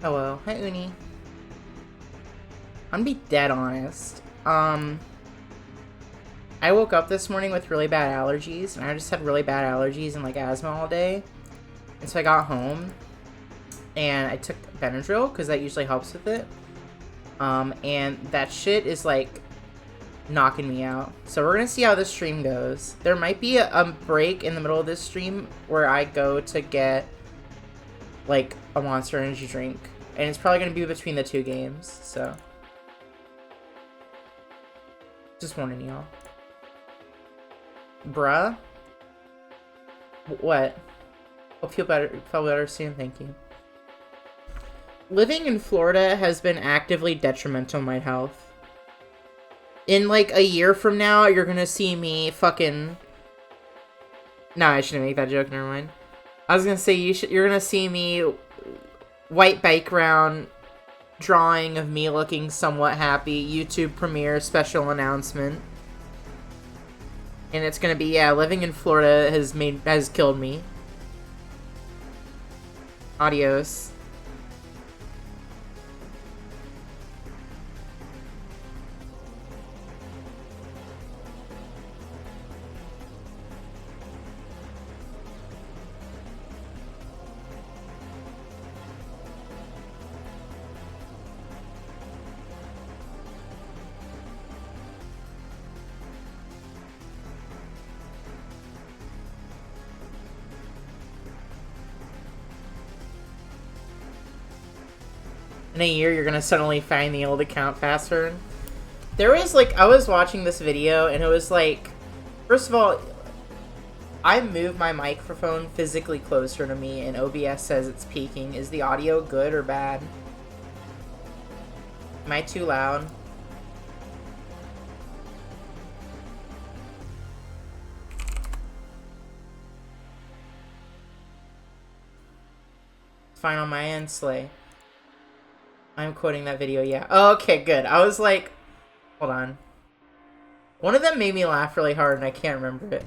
Hello. Hi, Uni. I'm gonna be dead honest. I woke up this morning with really bad allergies, and I just had really bad allergies and, like, asthma all day. And so I got home, and I took Benadryl, because that usually helps with it. And that shit is, like, knocking me out. So we're gonna see how this stream goes. There might be a break in the middle of this stream where I go to get, like, a Monster Energy drink. And it's probably gonna be between the two games, so. Just warning y'all. Bruh? What? I'll feel better soon, thank you. Living in Florida has been actively detrimental to my health. In, like, a year from now, you're gonna see me fucking... Nah, I shouldn't make that joke, never mind. I was gonna say, you're gonna see me white background drawing of me looking somewhat happy, YouTube premiere special announcement. And it's gonna be, yeah, living in Florida has killed me. Adios. In a year, you're gonna suddenly find the old account password. There was, like, I was watching this video, and it was like, first of all, I moved my microphone physically closer to me, and OBS says it's peaking. Is the audio good or bad? Am I too loud? Fine on my end, Slay. I'm quoting that video, yeah. Oh, okay, good. I was like, hold on. One of them made me laugh really hard, and I can't remember it.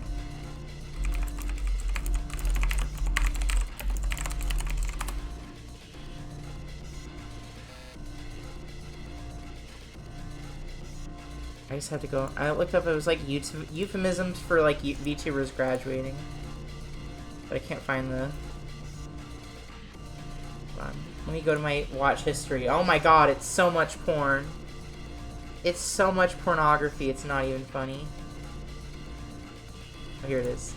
I just had to go. I looked up, it was like euphemisms for, like, VTubers graduating. But I can't find the... Hold on. Let me go to my watch history. Oh my god, it's so much porn. It's so much pornography, it's not even funny. Oh, here it is.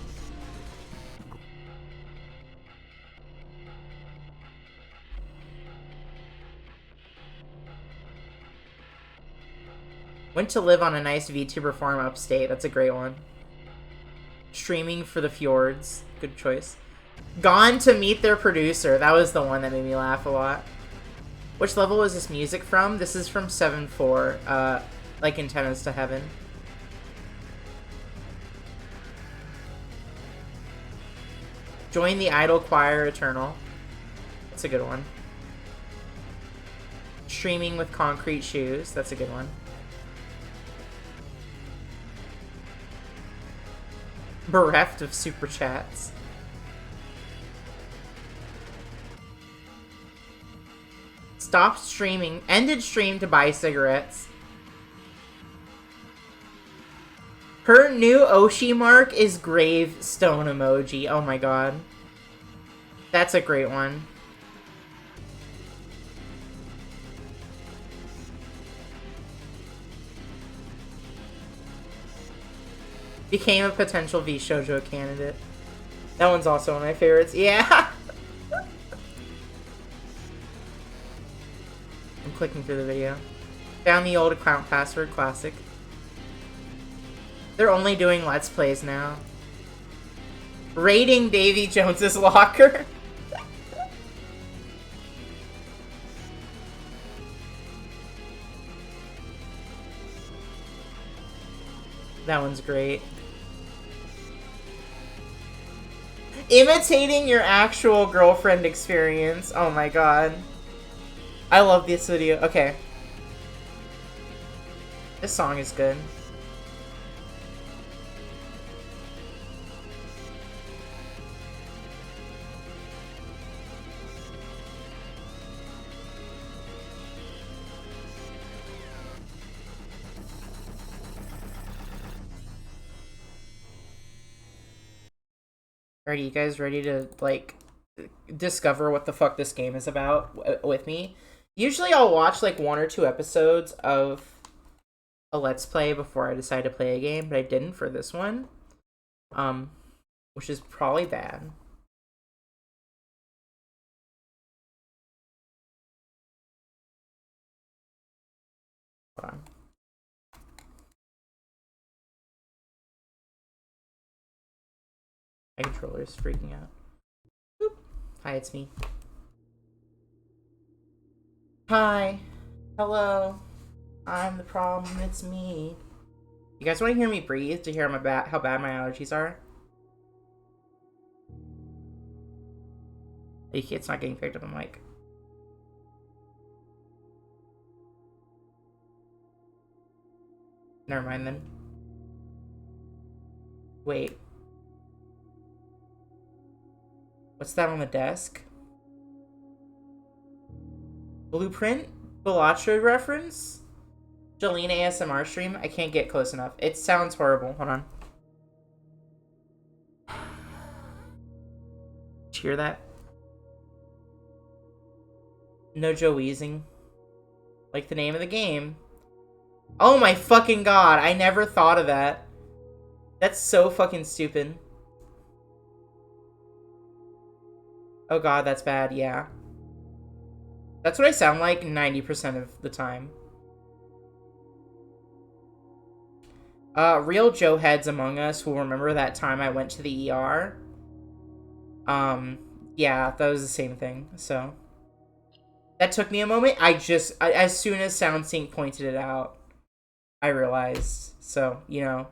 Went to live on a nice VTuber farm upstate. That's a great one. Streaming for the fjords. Good choice. Gone to meet their producer. That was the one that made me laugh a lot. Which level is this music from? This is from 7-4. Like Antennas to Heaven. Join the Idol Choir Eternal. That's a good one. Streaming with Concrete Shoes. That's a good one. Bereft of super chats. Stopped streaming. Ended stream to buy cigarettes. Her new Oshi mark is gravestone emoji. Oh my god. That's a great one. Became a potential V-Shoujo candidate. That one's also one of my favorites. Yeah! I'm clicking through the video. Found the old account password, classic. They're only doing Let's Plays now. Raiding Davy Jones's locker. That one's great. Imitating your actual girlfriend experience. Oh my god. I love this video. Okay. This song is good. Are you guys ready to, like, discover what the fuck this game is about with me? Usually I'll watch, like, 1 or 2 episodes of a Let's Play before I decide to play a game, but I didn't for this one. Which is probably bad. Hold on. My controller is freaking out. Boop. Hi, it's me. Hi. Hello. I'm the problem, it's me. You guys want to hear me breathe to hear how bad my allergies are? It's not getting picked up on mic. Never mind then. Wait. What's that on the desk? Blueprint? Bellatra reference? Jolene ASMR stream? I can't get close enough. It sounds horrible. Hold on. Did you hear that? No Joe wheezing. Like the name of the game. Oh my fucking god, I never thought of that. That's so fucking stupid. Oh god, that's bad, yeah. That's what I sound like 90% of the time. Real Joe heads among us will remember that time I went to the ER. Yeah, that was the same thing, so. That took me a moment. As soon as SoundSync pointed it out, I realized. So, you know,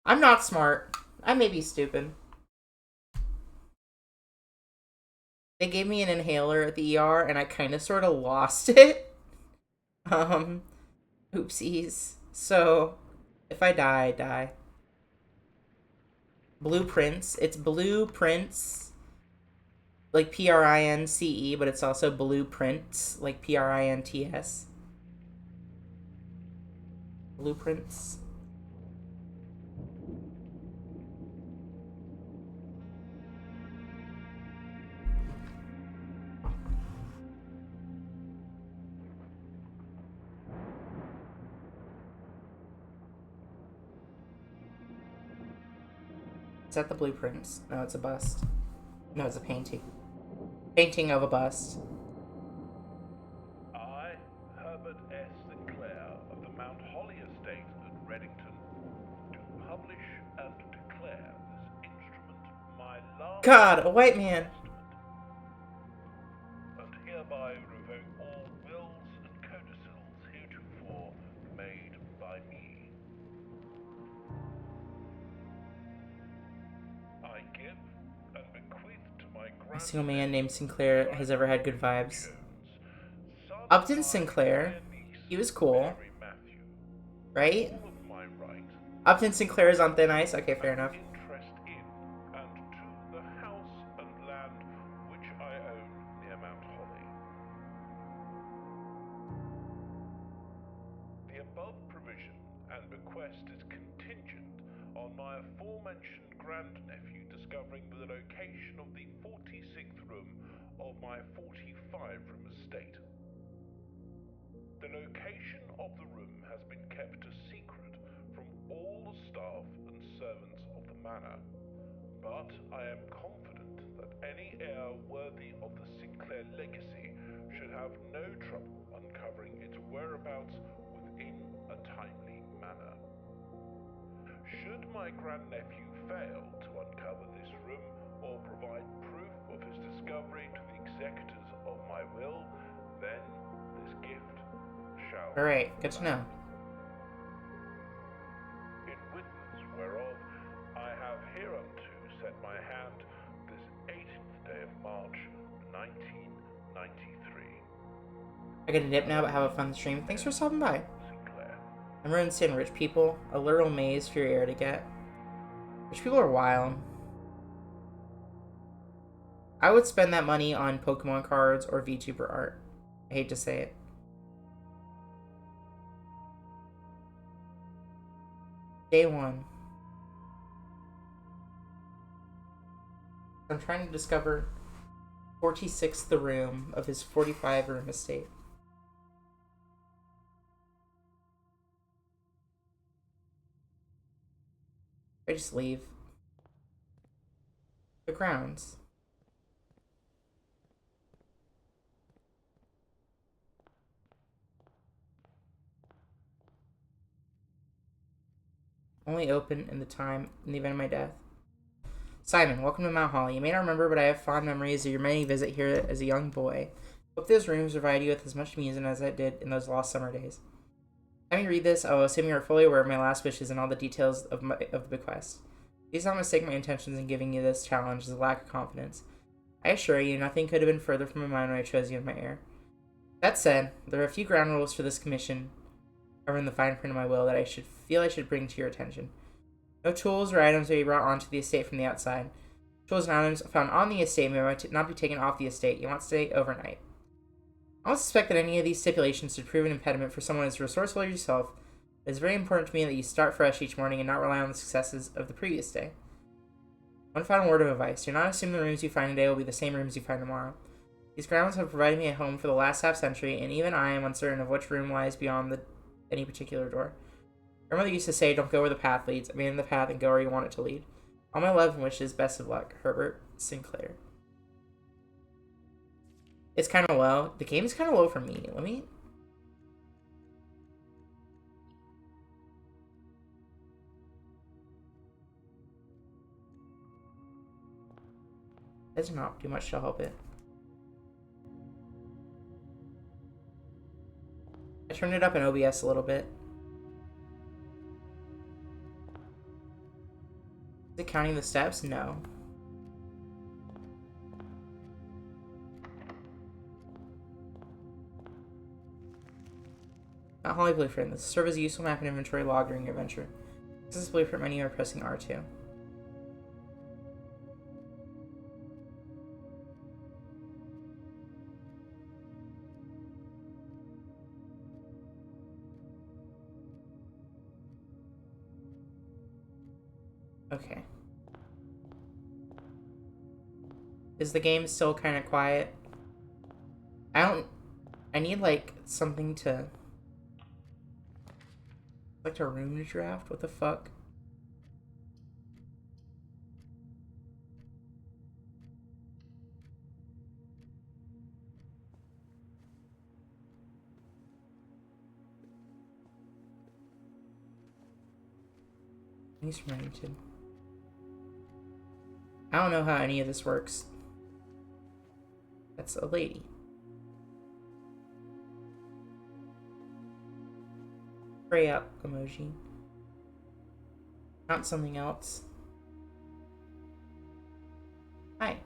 I'm not smart. I may be stupid. They gave me an inhaler at the ER, and I kind of sort of lost it. Oopsies. So, if I die, I die. Blueprints. It's Blueprints. Like Prince, but it's also Blueprints. Like Prints. Blueprints. Is that the blueprints? No, it's a bust. No, it's a painting. Painting of a bust. I, Herbert S. Sinclair of the Mount Holly Estate at Reddington, do publish and declare this instrument my last God, a white man. and hereby revoke all wills and codicils heretofore made by me. I give and bequeath to my A single man named Sinclair has ever had good vibes. Upton Sinclair, he was cool, right? Upton Sinclair is on thin ice? Okay, fair enough. Interest in and to the house and land which I own near Mount Holly. The above provision and bequest is contingent on my aforementioned grandnephew discovering the location of the 46th room of my 45-room estate. The location of the room has been kept a secret from all the staff and servants of the manor, but I am confident that any heir worthy of the Sinclair legacy should have no trouble uncovering its whereabouts within a timely manner. Should my grandnephew fail to uncover this room or provide proof of his discovery to the executors of my will, then this gift shall. Alright, good to know. In witness whereof I have hereunto set my hand this 18th day of March, 1993. I gotta dip now, but have a fun stream. Thanks for stopping by. Sinclair. I'm ruined seeing rich people. A literal maze for your heir to get. Rich people are wild. I would spend that money on Pokemon cards or VTuber art. I hate to say it. Day 1. I'm trying to discover 46th the room of his 45-room estate. I just leave. The grounds. Only open in the event of my death. Simon, welcome to Mount Holly. You may not remember, but I have fond memories of your many visit here as a young boy. Hope those rooms provide you with as much amusement as I did in those lost summer days. Having read this, I will assume you are fully aware of my last wishes and all the details of the bequest. Please don't mistake my intentions in giving you this challenge as a lack of confidence. I assure you, nothing could have been further from my mind when I chose you as my heir. That said, there are a few ground rules for this commission covering the fine print of my will that I should bring to your attention. No tools or items may be brought onto the estate from the outside. Tools and items found on the estate may not be taken off the estate. You want to stay overnight. I don't suspect that any of these stipulations should prove an impediment for someone as resourceful as yourself. It is very important to me that you start fresh each morning and not rely on the successes of the previous day. One final word of advice. Do not assume the rooms you find today will be the same rooms you find tomorrow. These grounds have provided me a home for the last half-century, and even I am uncertain of which room lies beyond any particular door. My mother used to say, don't go where the path leads, abandon the path and go where you want it to lead. All my love and wishes, best of luck. Herbert Sinclair. It's kind of low. The game is kind of low for me. Let me... That does not do much to help it. I turned it up in OBS a little bit. Is it counting the steps? No. Not Holly Blueprint. This will serve as a useful map and inventory log during your adventure. This is Blueprint menu by pressing R2. Okay. Is the game still kind of quiet? I need, like, something to... Select a room to draft? What the fuck? He's from Remington. I don't know how any of this works. That's a lady. Pray up emoji. Not something else. Hi.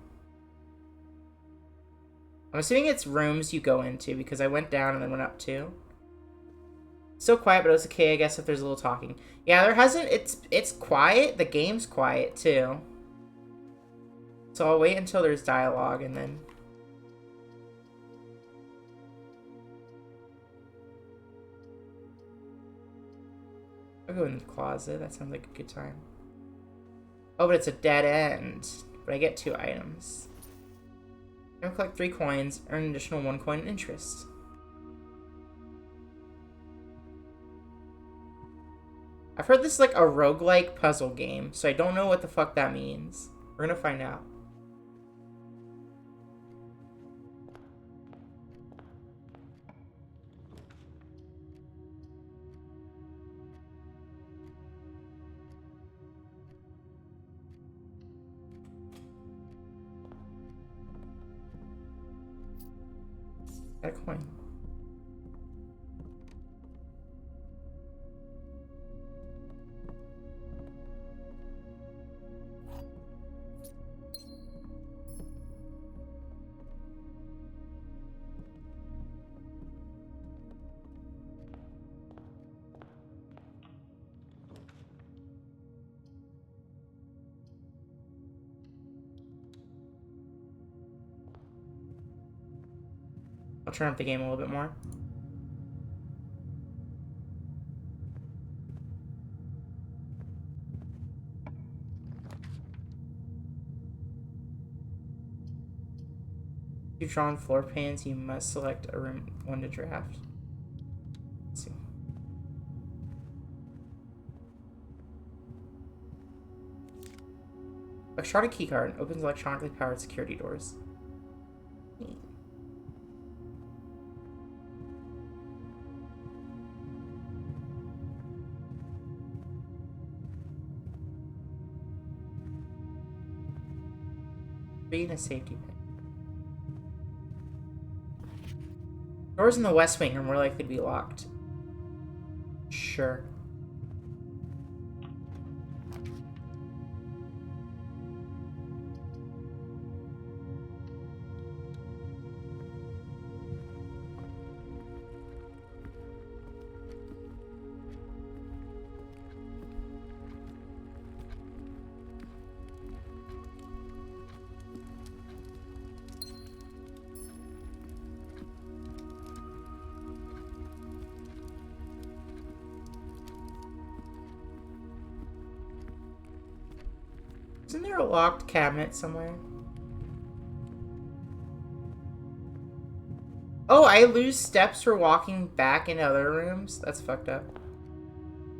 I'm assuming it's rooms you go into because I went down and then went up too. Still quiet, but it was okay, I guess, if there's a little talking. Yeah, there hasn't... It's quiet. The game's quiet, too. So I'll wait until there's dialogue, and then... I'll go in the closet. That sounds like a good time. Oh, but it's a dead end. But I get 2 items. I'm gonna collect 3 coins, earn an additional 1 coin in interest. I've heard this is like a roguelike puzzle game, so I don't know what the fuck that means. We're gonna find out. Got a coin. I'll turn up the game a little bit more. You've drawn floor plans, you must select a room one to draft. Let's see. Electronic keycard opens electronically powered security doors. Neat. Being a safety pin. Doors in the west wing are more likely to be locked. Sure. Isn't there a locked cabinet somewhere? Oh, I lose steps for walking back into other rooms? That's fucked up.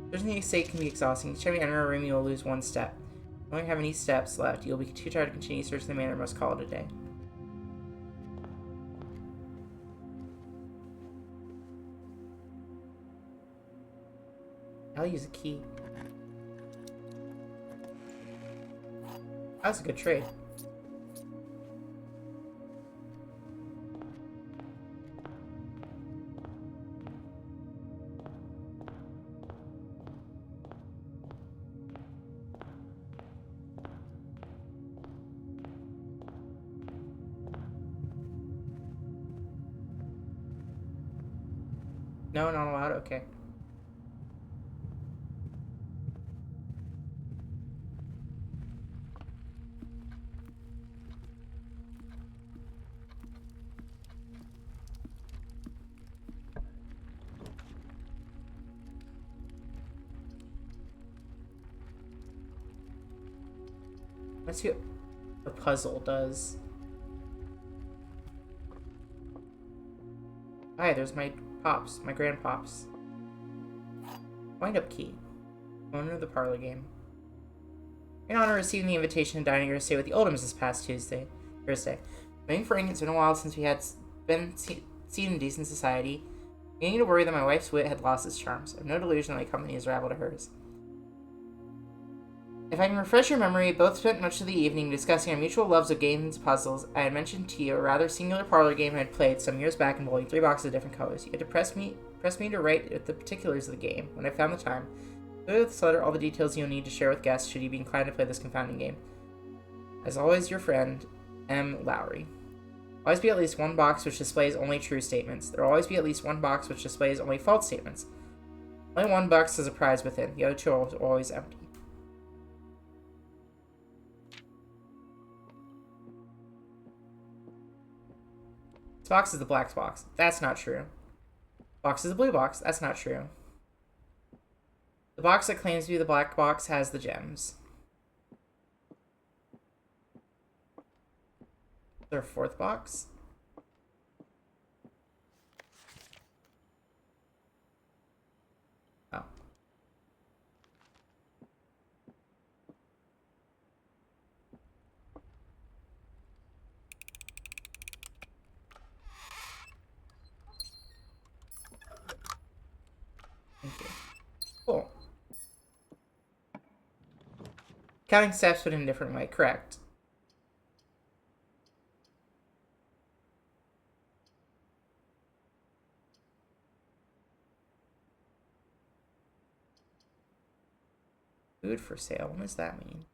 There's any state can be exhausting. Each time you enter a room, you'll lose one step. If you don't have any steps left, you'll be too tired to continue searching the manor, must call it a day. I'll use a key. That was a good trade. No, not allowed? Okay. Let's see what the puzzle does. Hi, there's my pops, my grandpops. Wind-up key. Owner of the parlor game. In honor of receiving the invitation to dine at your estate with the Oldhams this past Thursday. Waiting for Ing, it's been a while since we had been seen in decent society. Beginning to worry that my wife's wit had lost its charms. I have no delusion that my company is rival to hers. If I can refresh your memory, both spent much of the evening discussing our mutual loves of games and puzzles. I had mentioned to you a rather singular parlor game I had played some years back involving 3 boxes of different colors. You had to press me to write the particulars of the game when I found the time. Include with this letter all the details you'll need to share with guests should you be inclined to play this confounding game. As always, your friend, M. Lowry. Always be at least one box which displays only true statements. There will always be at least one box which displays only false statements. Only one box has a prize within. The other two are always empty. This box is the black box. That's not true. Box is the blue box. That's not true. The box that claims to be the black box has the gems. Is there a 4th box? Oh. Thank you. Cool. Counting steps, but in a different way. Correct. Food for sale. What does that mean?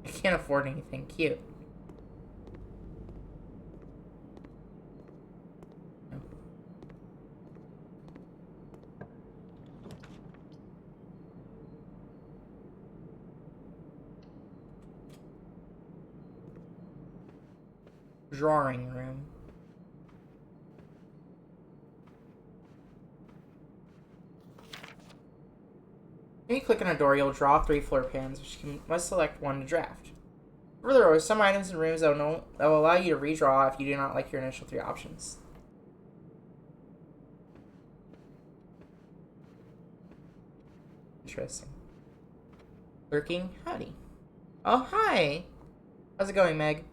I can't afford anything cute. Drawing room. When you click on a door, you'll draw 3 floor plans, which you must select one to draft. Further, there are some items in rooms that will allow you to redraw if you do not like your initial 3 options. Interesting. Lurking? Howdy. Oh, hi! How's it going, Meg?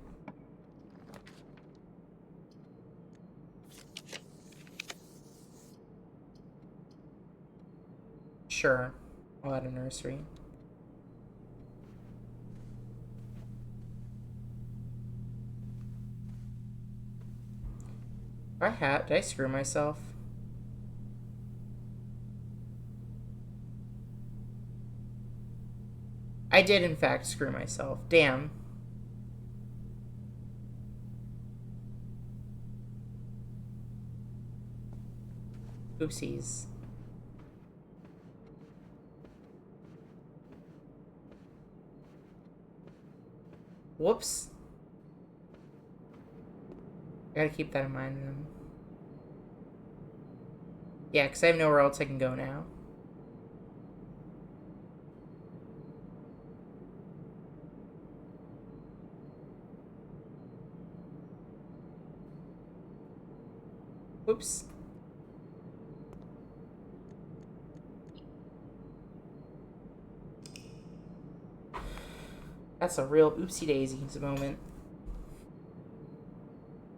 Sure. I'll add a nursery. Did I screw myself? I did, in fact, screw myself. Damn. Oopsies. Whoops. I gotta keep that in mind then. Yeah, because I have nowhere else I can go now. Whoops. That's a real oopsie daisies moment.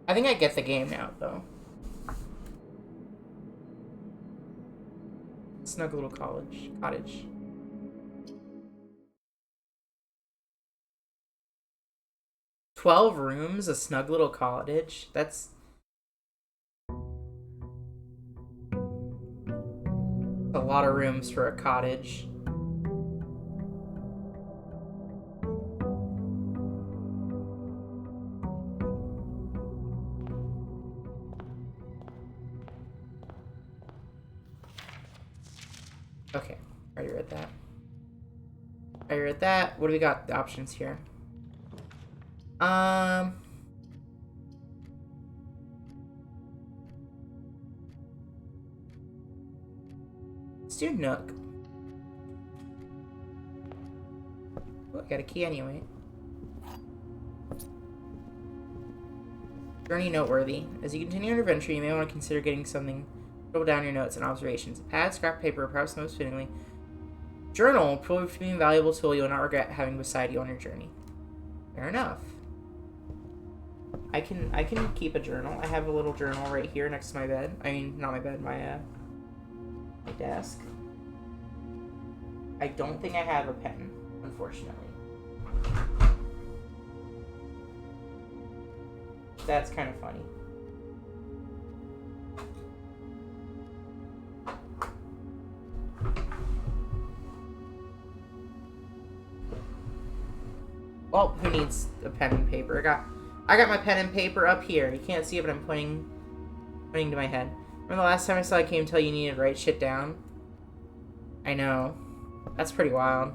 I think I get the game now, though. Snug little cottage. "12 rooms, a snug little cottage." That's a lot of rooms for a cottage. Okay, already read that. Already read that. What do we got? The options here. Let's do Nook. Oh, I got a key anyway. Journey noteworthy. As you continue your adventure, you may want to consider getting something. Scribble down your notes and observations. A pad, scrap paper, perhaps most fittingly. Journal will prove to be a valuable tool you will not regret having beside you on your journey. Fair enough. I can keep a journal. I have a little journal right here next to my bed. I mean, not my bed, my desk. I don't think I have a pen, unfortunately. That's kind of funny. Well, who needs a pen and paper? I got my pen and paper up here. You can't see it, but I'm pointing to my head. Remember the last time I saw I came to tell you needed to write shit down? I know. That's pretty wild.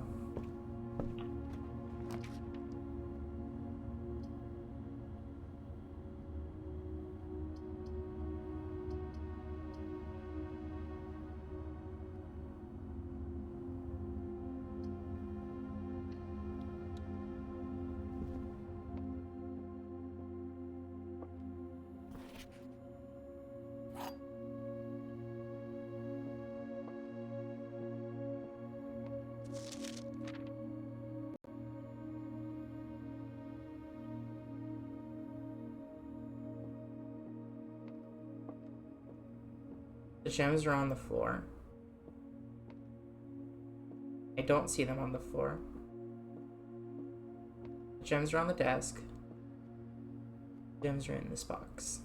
The gems are on the floor. I don't see them on the floor. The gems are on the desk. The gems are in this box.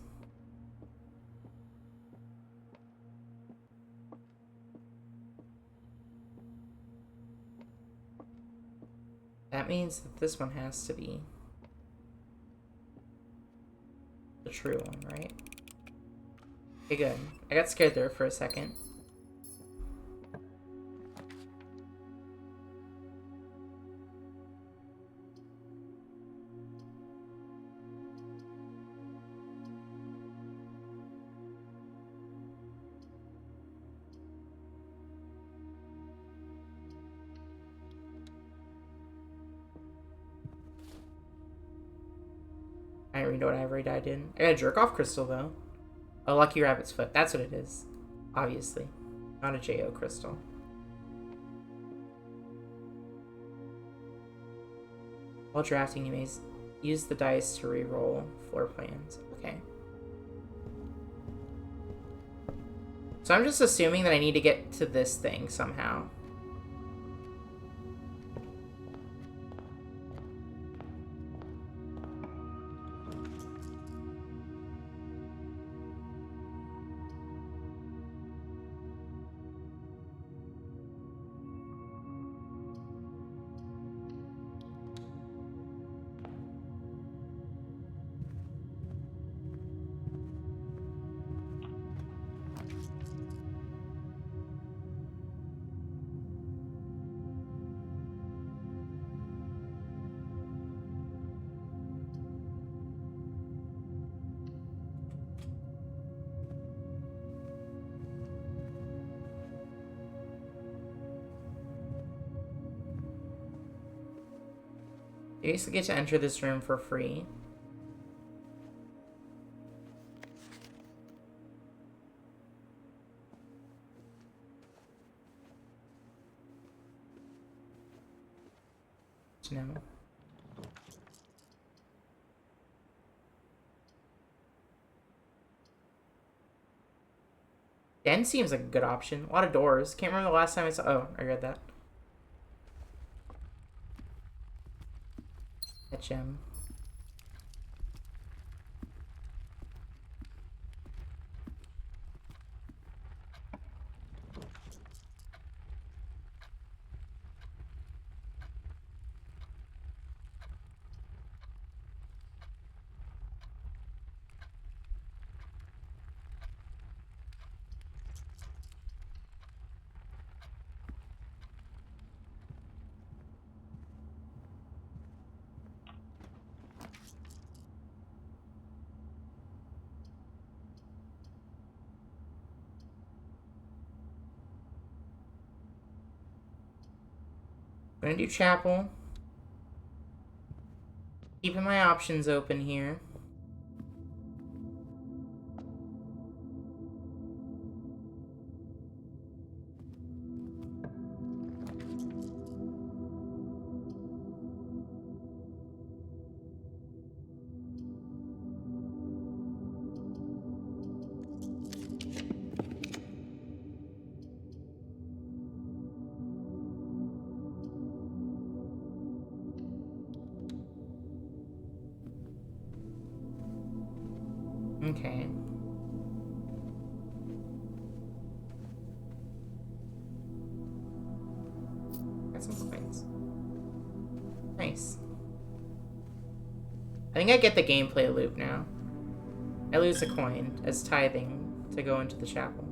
That means that this one has to be the true one, right? Okay, good. I got scared there for a second. read what Ivory died in. I got a jerk-off crystal, though. A lucky rabbit's foot. That's what it is. Obviously. Not a J.O. crystal. While drafting, you may use the dice to re-roll floor plans. Okay. So I'm just assuming that I need to get to this thing somehow. You basically get to enter this room for free. No. Den seems like a good option. A lot of doors. Can't remember the last time I saw... Oh, I read that. That gem. I'm gonna do chapel. Keeping my options open here. Okay. Got some coins. Nice. I think I get the gameplay loop now. I lose a coin as tithing to go into the chapel.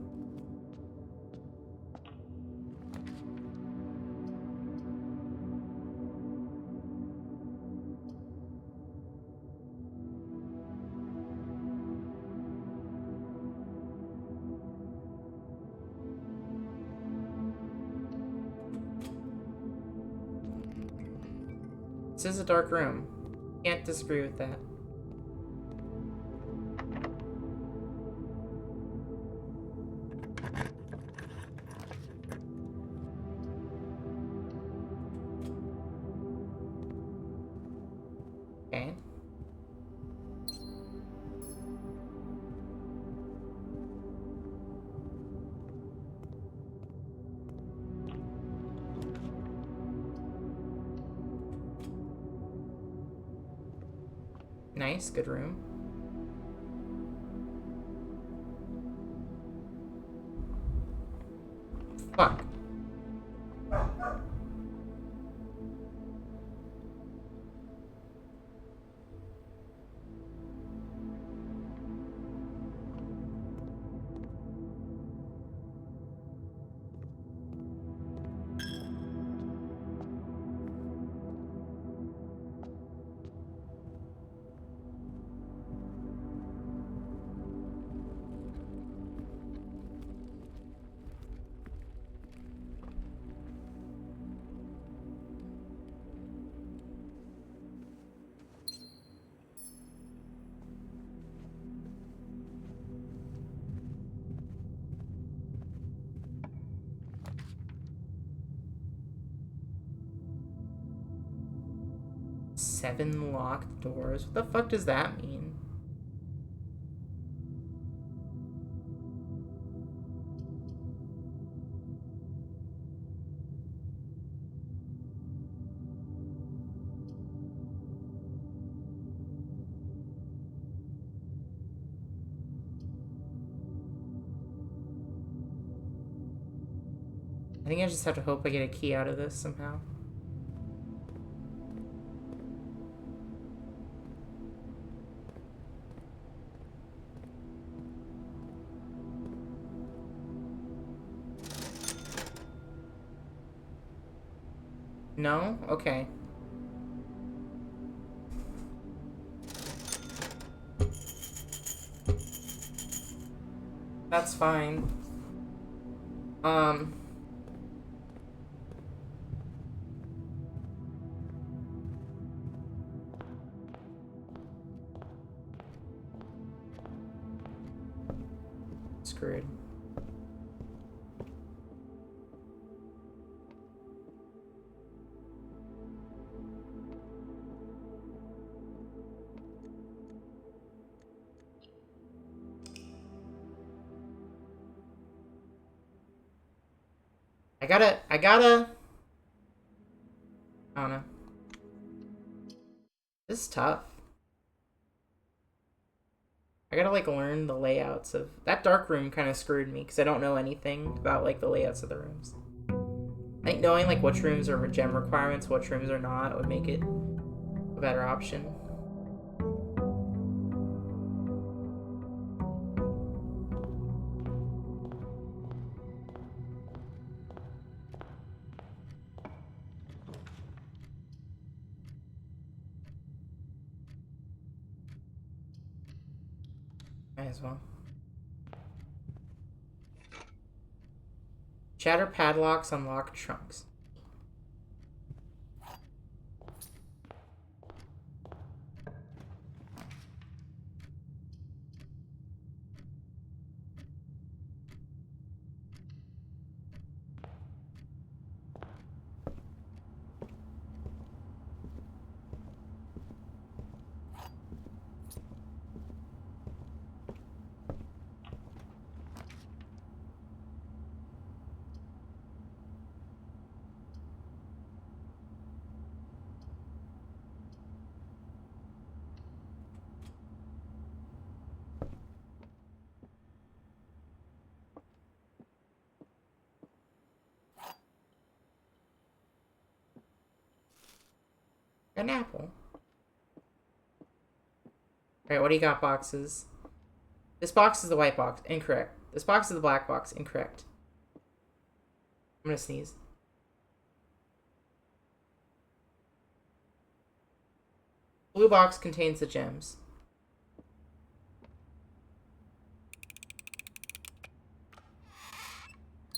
This is a dark room. Can't disagree with that. Okay. Nice, good room. Fuck. 7 locked doors. What the fuck does that mean? I think I just have to hope I get a key out of this somehow. No? Okay. That's fine. Screwed. I don't know. This is tough. I gotta, like, learn the layouts of... That dark room kind of screwed me, because I don't know anything about, like, the layouts of the rooms. I think knowing, like, which rooms are gem requirements, which rooms are not, would make it a better option. Might as well. Shatter padlocks, unlock trunks. An apple. Alright, what do you got, boxes? This box is the white box. Incorrect. This box is the black box. Incorrect. I'm gonna sneeze. Blue box contains the gems.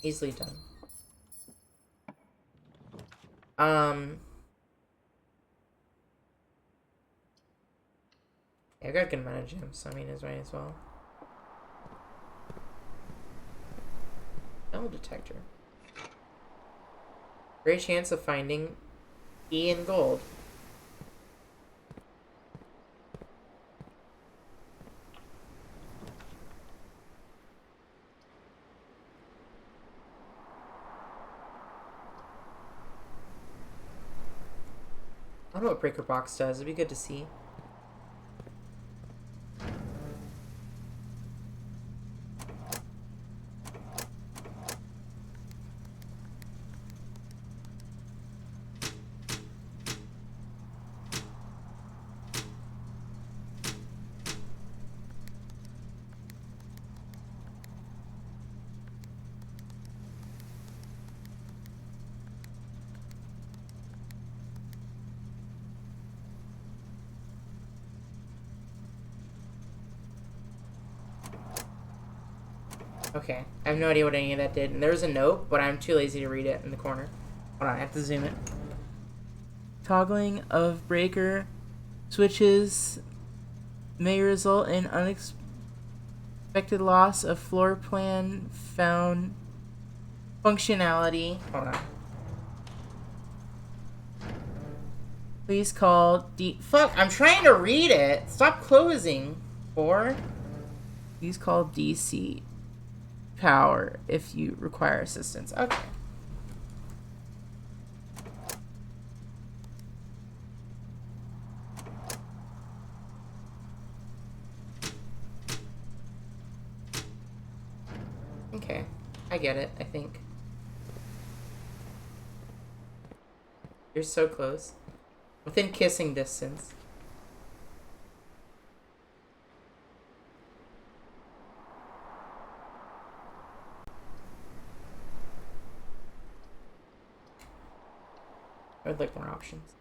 Easily done. Yeah, I got a good amount of gems, so I mean, it's right as well. Metal detector. Great chance of finding E and gold. I don't know what breaker box does. It'd be good to see. Okay, I have no idea what any of that did. And there was a note, but I'm too lazy to read it in the corner. Hold on, I have to zoom it. Toggling of breaker switches may result in unexpected loss of floor plan found functionality. Hold on. Please call D. Fuck, I'm trying to read it. Stop closing. 4. Please call DC Power if you require assistance. Okay. Okay. I get it, I think. You're so close. Within kissing distance. I would like more options.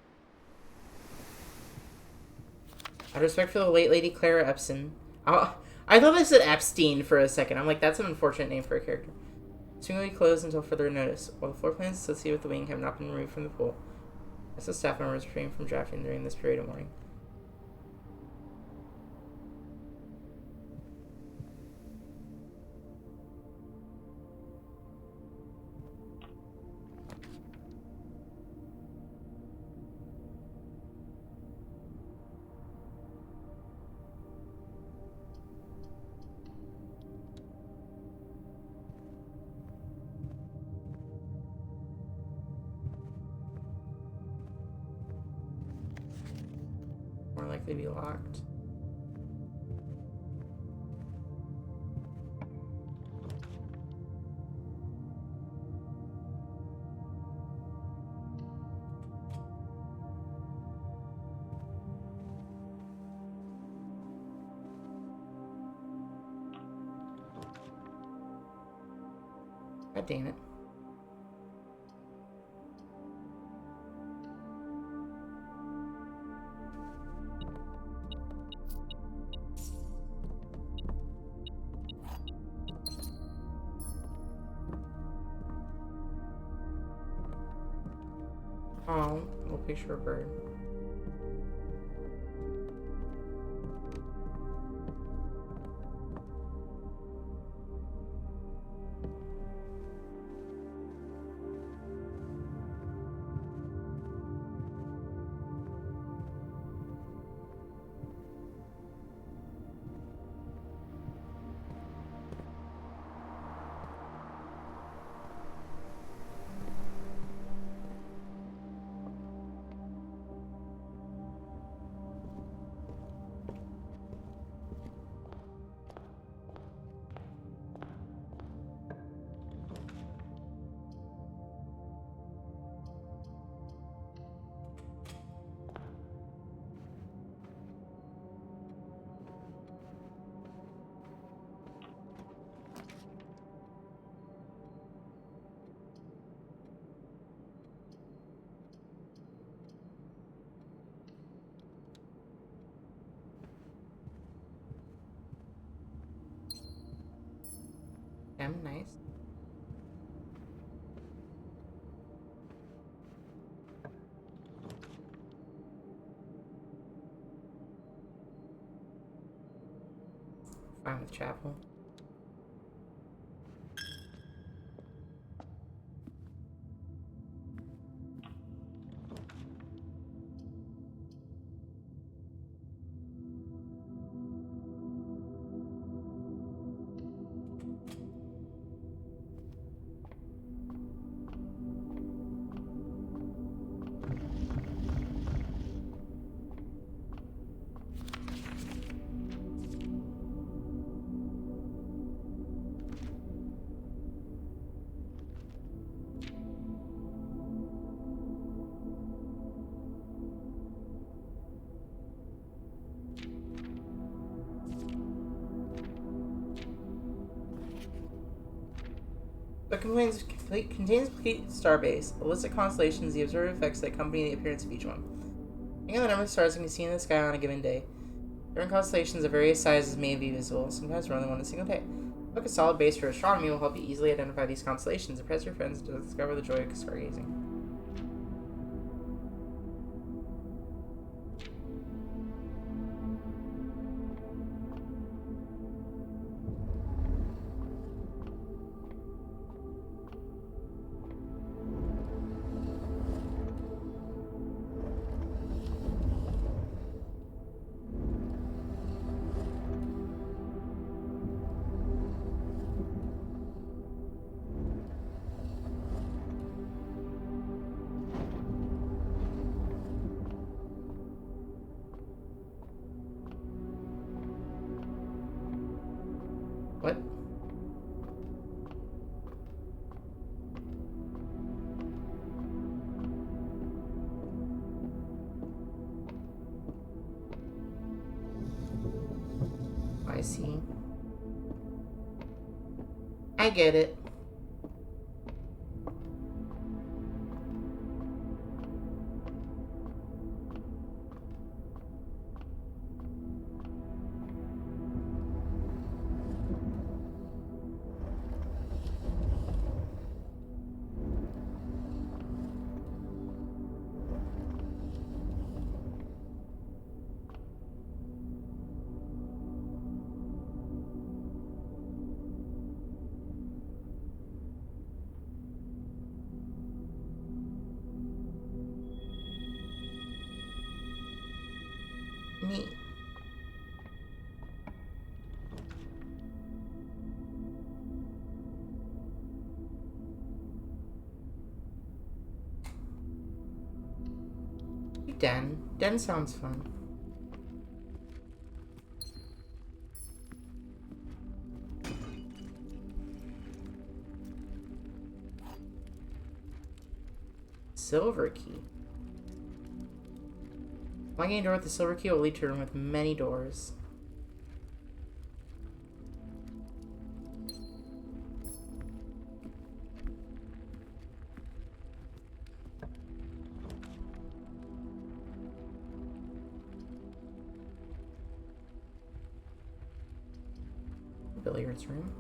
Out of respect for the late Lady Clara Epstein. Oh, I thought I said Epstein for a second. I'm like, that's an unfortunate name for a character. Swing will be closed until further notice. While the floor plans associated with the wing have not been removed from the pool, as the staff members refrain from drafting during this period of mourning. More likely to be locked. God damn it. Oh, we'll picture a bird. Damn, nice. Fine with chapel. It contains complete starbase, a list of constellations, the observed effects that accompany the appearance of each one. Looking at the number of stars that can be seen in the sky on a given day. Different constellations of various sizes may be visible, sometimes more than one in a single day. Look, a solid base for astronomy will help you easily identify these constellations. Impress your friends to discover the joy of stargazing. see. I get it. Neat. Den. Den sounds fun. Silver key. Finding a door with the silver key will lead to a room with many doors. Billiards room.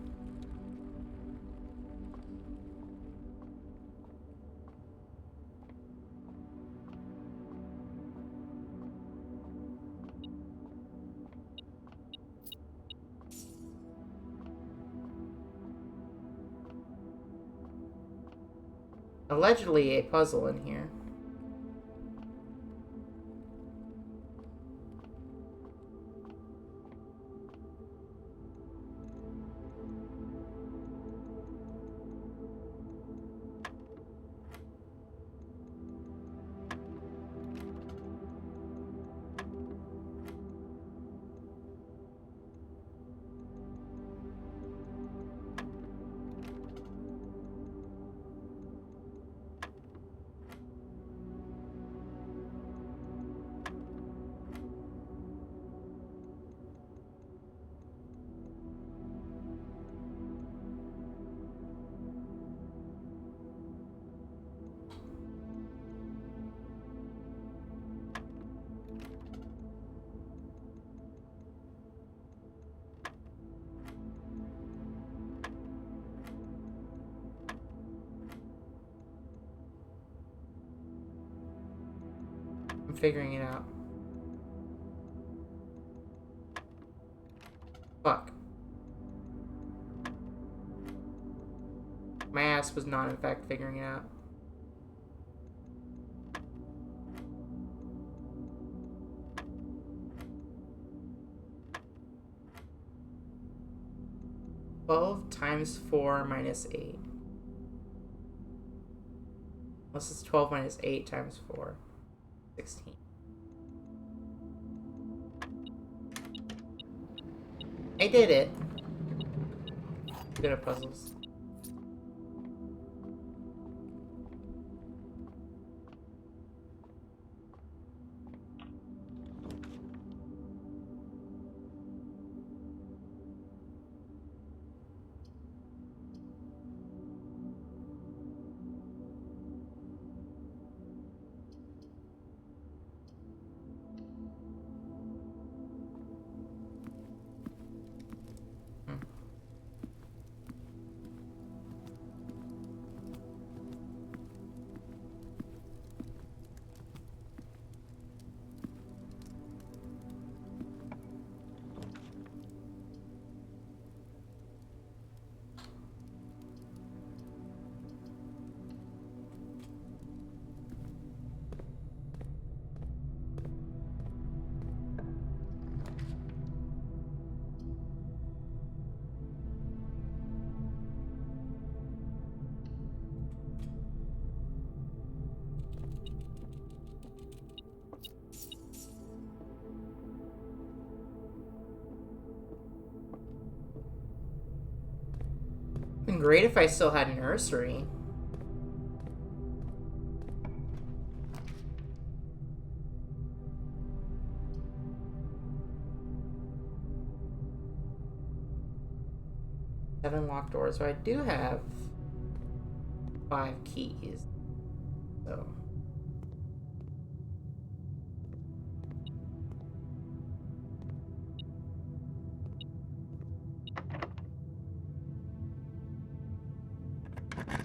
Allegedly a puzzle in here. I'm figuring it out. Fuck. My ass was not, in fact, figuring it out. $12 times 4 minus 8. Unless it's 12 minus 8 times 4. 16. I did it. Good at puzzles. Been great if I still had a nursery. 7 locked doors. So I do have 5 keys. So.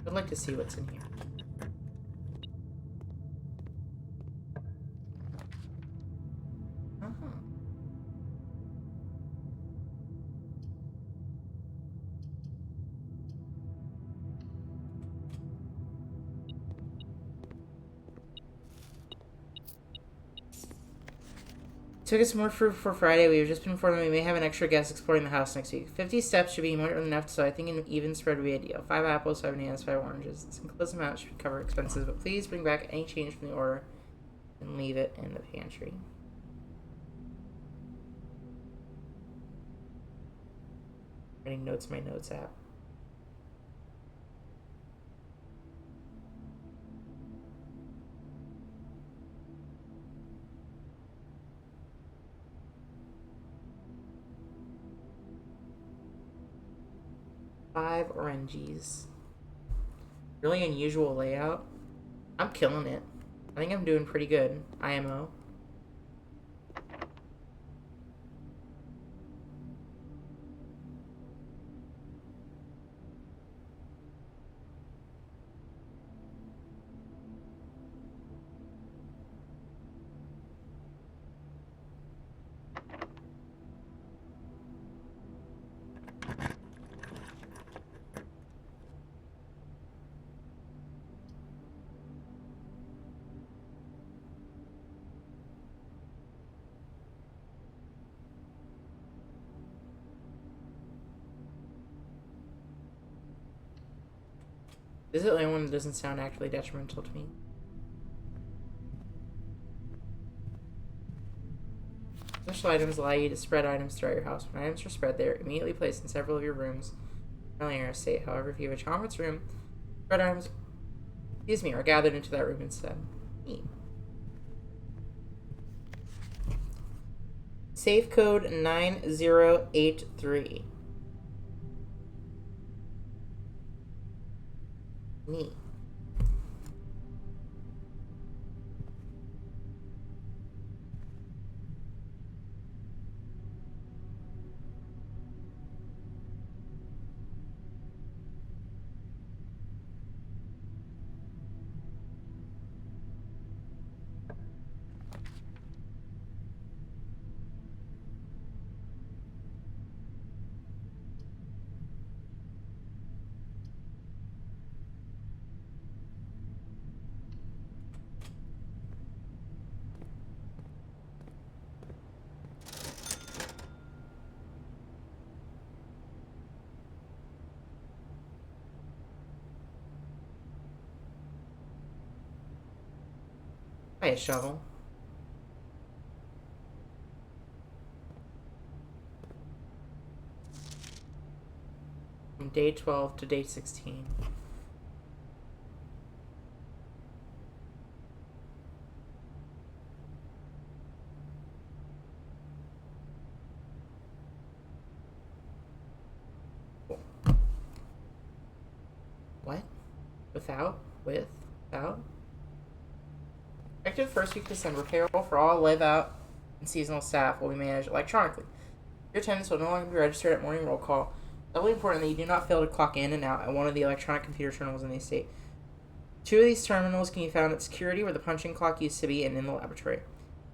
I'd like to see what's in here. Took us more fruit for Friday. We have just been informed that we may have an extra guest exploring the house next week. 50 steps should be more than enough, so I think an even spread would be ideal. 5 apples, 5 bananas, 5 oranges. This enclosed amount should cover expenses, but please bring back any change from the order and leave it in the pantry. Writing notes in my notes app. Five Orenjis. Really unusual layout. I'm killing it. I think I'm doing pretty good. IMO. This is the only one that doesn't sound actually detrimental to me. Special items allow you to spread items throughout your house. When items are spread, they are immediately placed in several of your rooms in your estate. However, if you have a children's room, spread items, are gathered into that room instead. Neat. Safe code 9083. Neat. Buy a shovel. From day 12 to day 16. What? Without? Effective first week of December, payroll for all live-out and seasonal staff will be managed electronically. Your attendance will no longer be registered at morning roll call. Doubly important that you do not fail to clock in and out at one of the electronic computer terminals in the estate. 2 of these terminals can be found at security, where the punching clock used to be, and in the laboratory.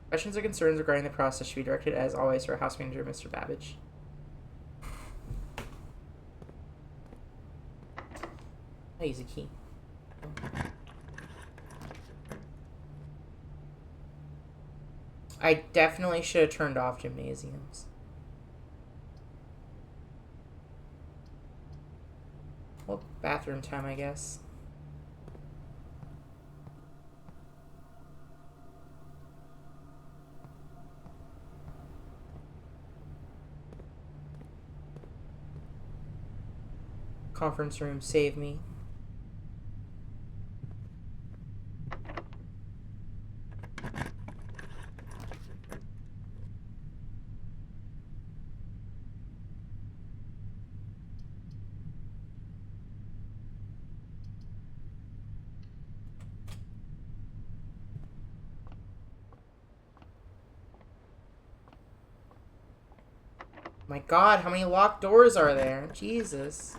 Questions or concerns regarding the process should be directed, as always, to our house manager, Mr. Babbage. I'll use a key. I definitely should have turned off gymnasiums. Well, bathroom time, I guess. Conference room, save me. My God, how many locked doors are there? Jesus.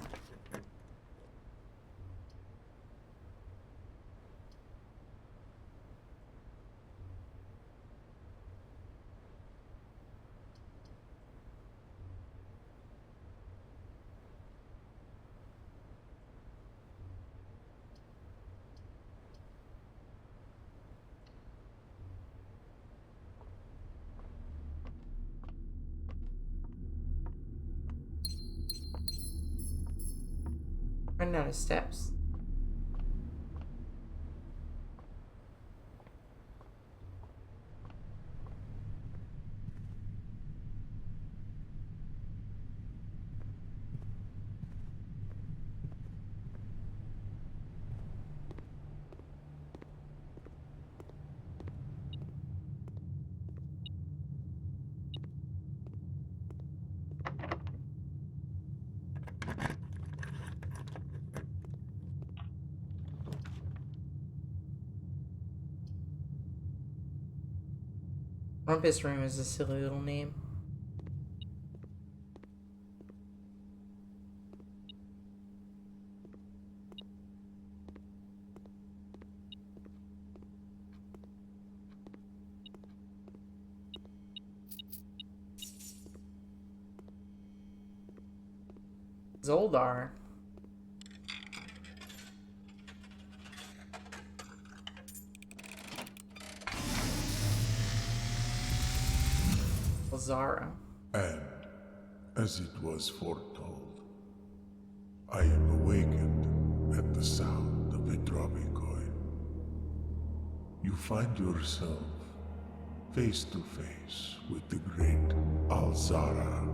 Running out of steps. Rumpus Room is a silly little name. Zoldar. Zara. And, as it was foretold, I am awakened at the sound of a dropping coin. You find yourself face to face with the great Alzara.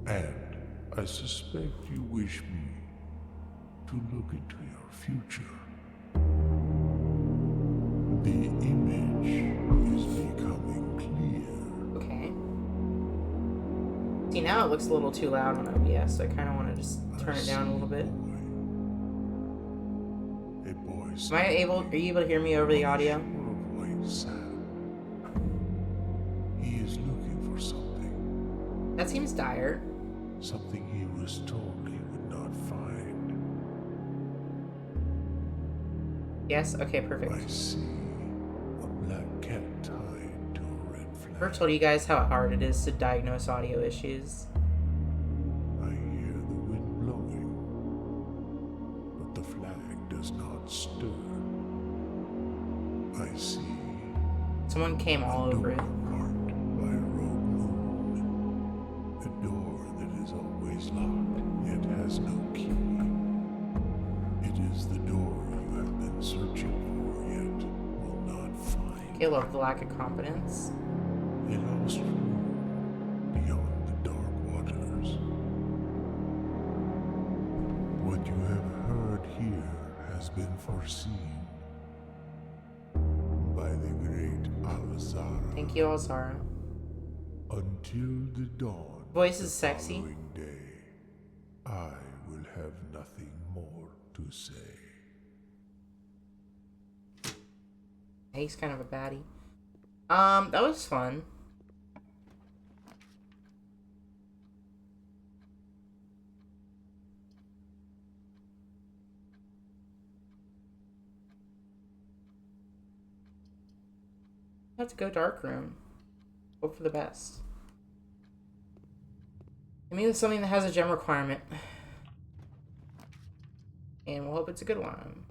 And I suspect you wish me to look into your future. The image is becoming clear. Okay. See, now it looks a little too loud on OBS, so I kind of want to just turn it down a little bit. A boy. Are you able to hear me over the audio? He is looking for something. That seems dire. Something he was told he would not find. Yes? Okay, perfect. I see a black cat tied to a red flag. I've told you guys how hard it is to diagnose audio issues. I hear the wind blowing, but the flag does not stir. I see Someone came all over it. marked by a rogue moon. A door that is always locked, yet has no key. It is the door you have been searching for, yet will not find. I love the lack of confidence. A lost room beyond the dark waters. What you have heard here has been foreseen by the great Alzara. Thank you, Alzara. Until the dawn. Voice of is the sexy. following day, I will have nothing more to say. He's kind of a baddie. That was fun. I have to go dark room. Hope for the best. Give me something that has a gem requirement. And we'll hope it's a good one.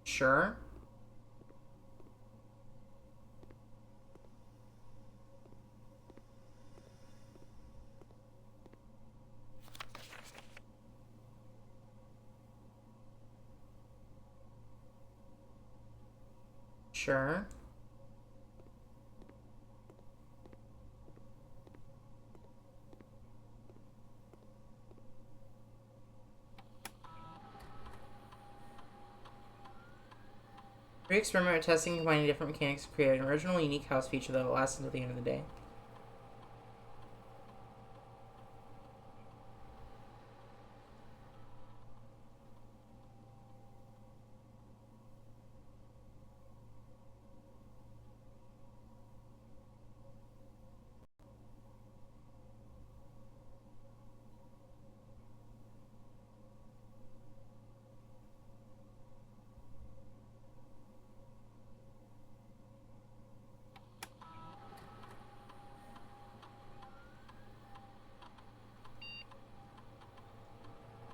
Sure. Sure. We experiment with testing and combining different mechanics to create an original, unique house feature that will last until the end of the day.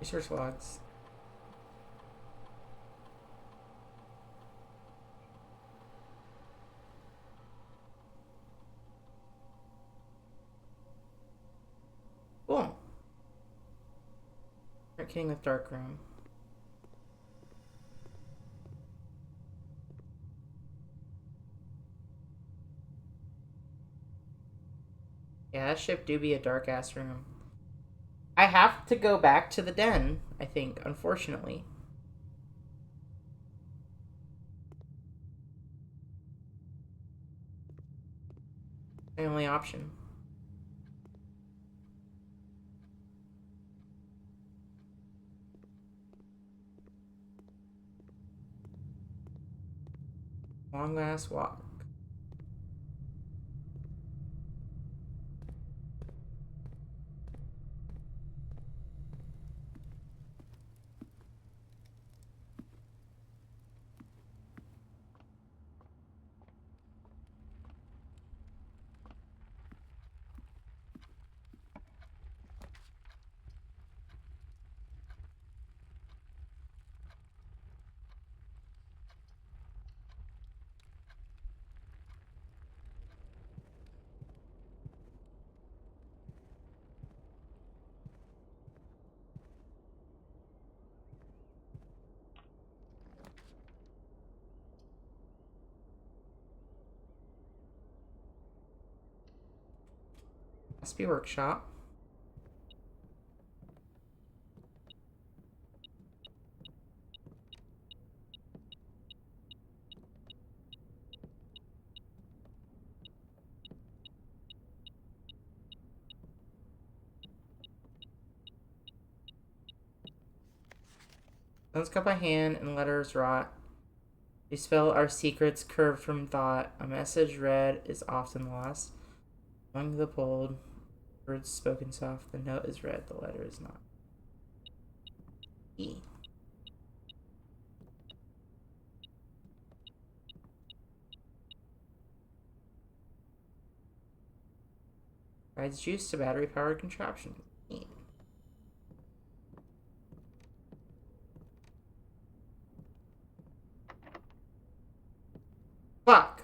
Research logs. Cool. Start kidding with dark room. Yeah, that ship do be a dark ass room. I have to go back to the den, I think, unfortunately. The only option. Long ass walk. Must be workshop. Let's cut by hand and letters rot. We spell our secrets curved from thought. A message read is often lost. Among the bold, words spoken soft. The note is read, the letter is not. E. Provides juice to battery-powered contraptions. E. Fuck!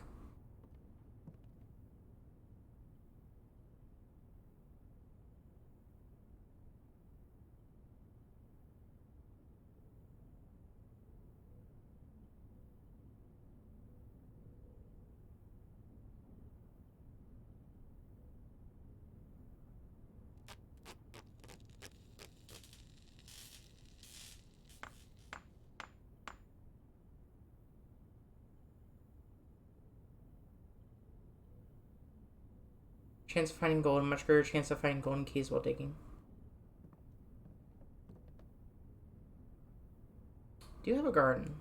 Chance of finding gold, much greater chance of finding golden keys while digging. Do you have a garden?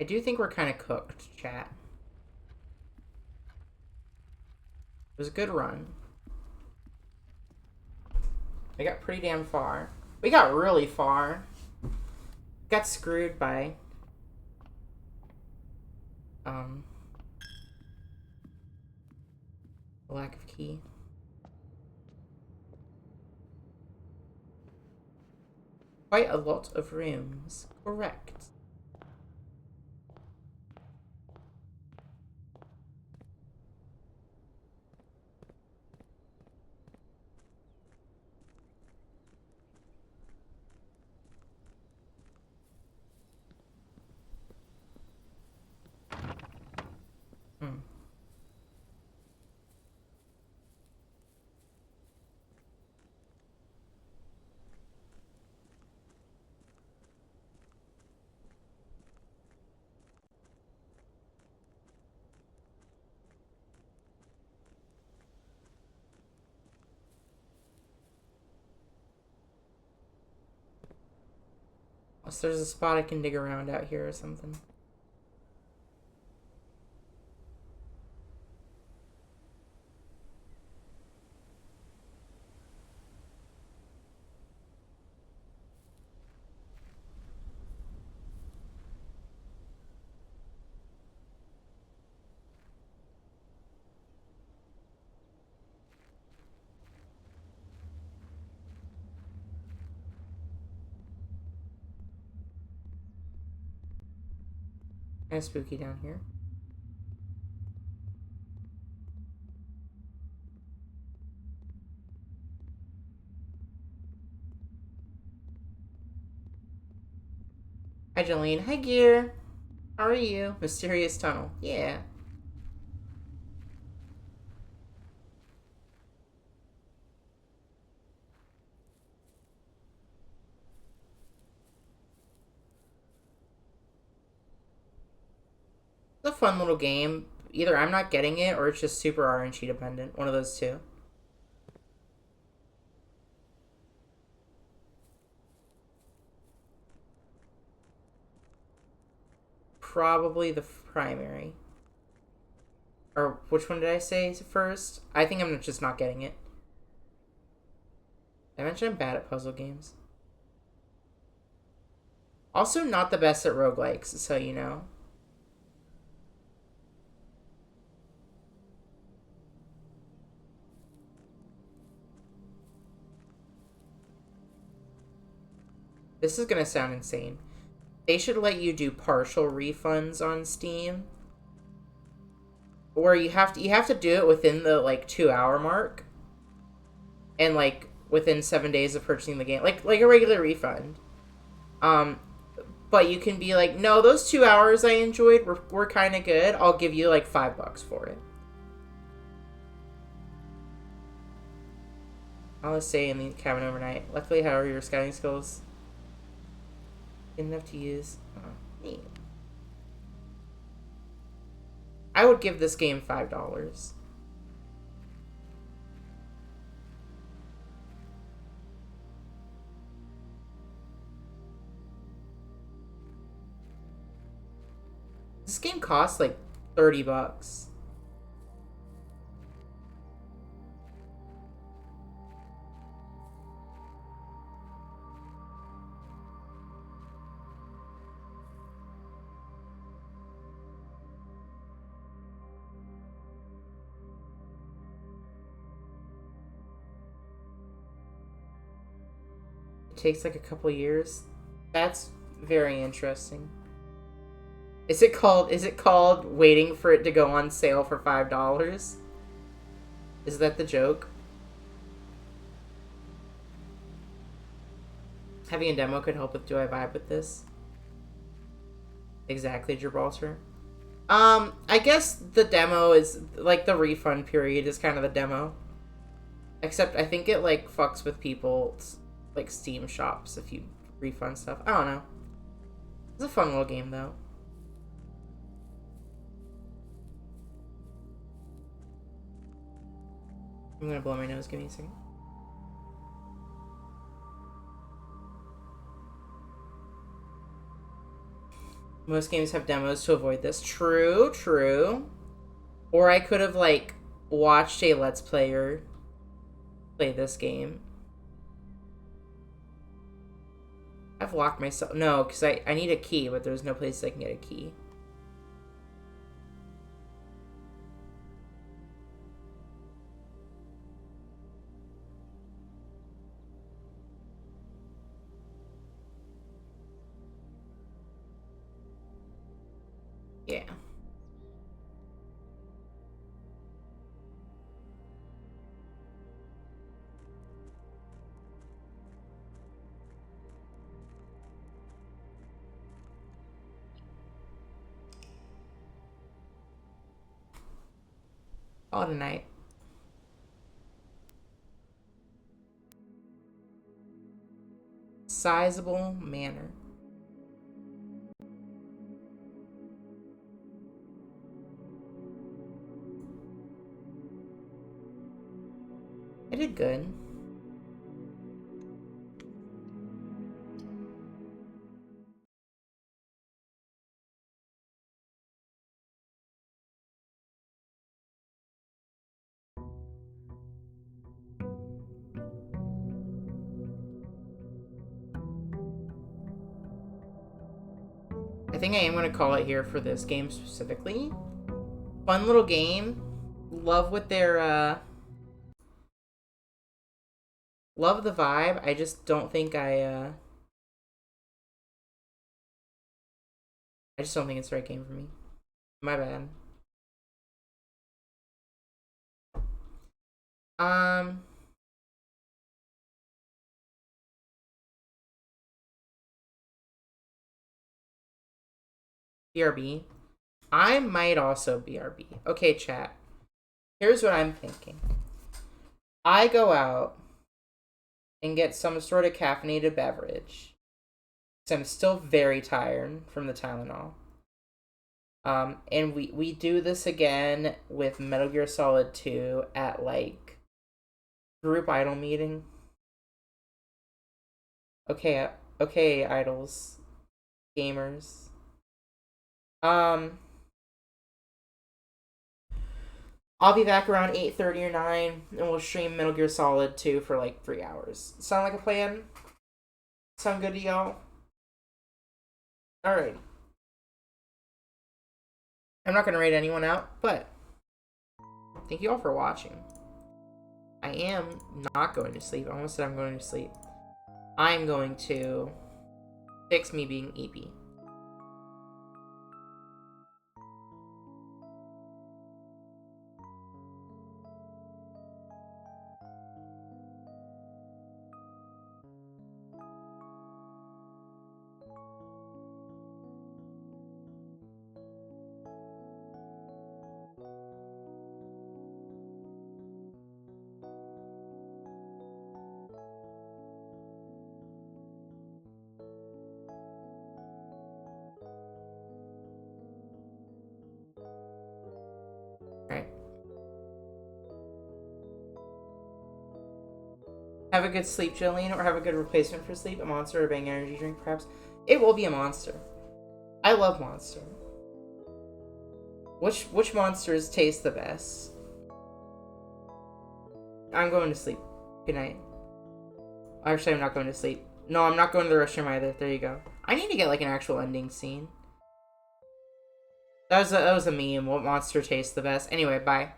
I do think we're kind of cooked, chat. It was a good run. We got pretty damn far. We got really far. Got screwed by the lack of key. Quite a lot of rooms. Correct. Unless there's a spot I can dig around out here or something. Kind of spooky down here. Hi, Jolene. Hi, Gear. How are you? Mysterious tunnel. Yeah. It's a fun little game. Either I'm not getting it or it's just super RNG dependent. One of those two. Probably the primary. Or which one did I say first? I think I'm just not getting it. I mentioned I'm bad at puzzle games. Also not the best at roguelikes, so you know. This is gonna sound insane. They should let you do partial refunds on Steam. Where you have to do it within the like 2-hour mark. And like within 7 days of purchasing the game. Like a regular refund. But you can be like, no, those 2 hours I enjoyed were kind of good. I'll give you like $5 for it. I'll stay in the cabin overnight. Luckily, however, your scouting skills good enough to use. Oh, neat. I would give this game $5. This game costs like $30. It takes like a couple years. That's very interesting. Is it called waiting for it to go on sale for $5? Is that the joke? Having a demo could help with do I vibe with this? Exactly, Gibraltar. I guess the demo is like the refund period is kind of the demo. Except I think it like fucks with people's like Steam shops if you refund stuff. I don't know. It's a fun little game though. I'm gonna blow my nose. Give me a second. Most games have demos to avoid this. True, true. Or I could have, like, watched a Let's Player play this game. I've locked myself. No, because I need a key, but there's no place I can get a key. Yeah. All tonight. Sizable manor. I did good. think I am going to call it here for this game specifically. Fun little game. Love what they're, love the vibe. I just don't think I just don't think it's the right game for me. My bad. BRB. I might also BRB. Okay, chat. Here's what I'm thinking. I go out and get some sort of caffeinated beverage. Because I'm still very tired from the Tylenol. And we do this again with Metal Gear Solid 2 at, like, group idol meeting. Okay, idols. Gamers. I'll be back around 8:30 or 9, and we'll stream Metal Gear Solid 2 for, like, 3 hours. Sound like a plan? Sound good to y'all? Alright. I'm not going to rate anyone out, but thank you all for watching. I am not going to sleep. I almost said I'm going to sleep. I'm going to fix me being EP. Have a good sleep, Jolene, or have a good replacement for sleep. A Monster or a Bang energy drink, perhaps. It will be a Monster. I love Monster. Which Monsters taste the best? I'm going to sleep. Good night. Actually, I'm not going to sleep. No, I'm not going to the restroom either. There you go. I need to get, like, an actual ending scene. That was a meme. What monster tastes the best? Anyway, bye.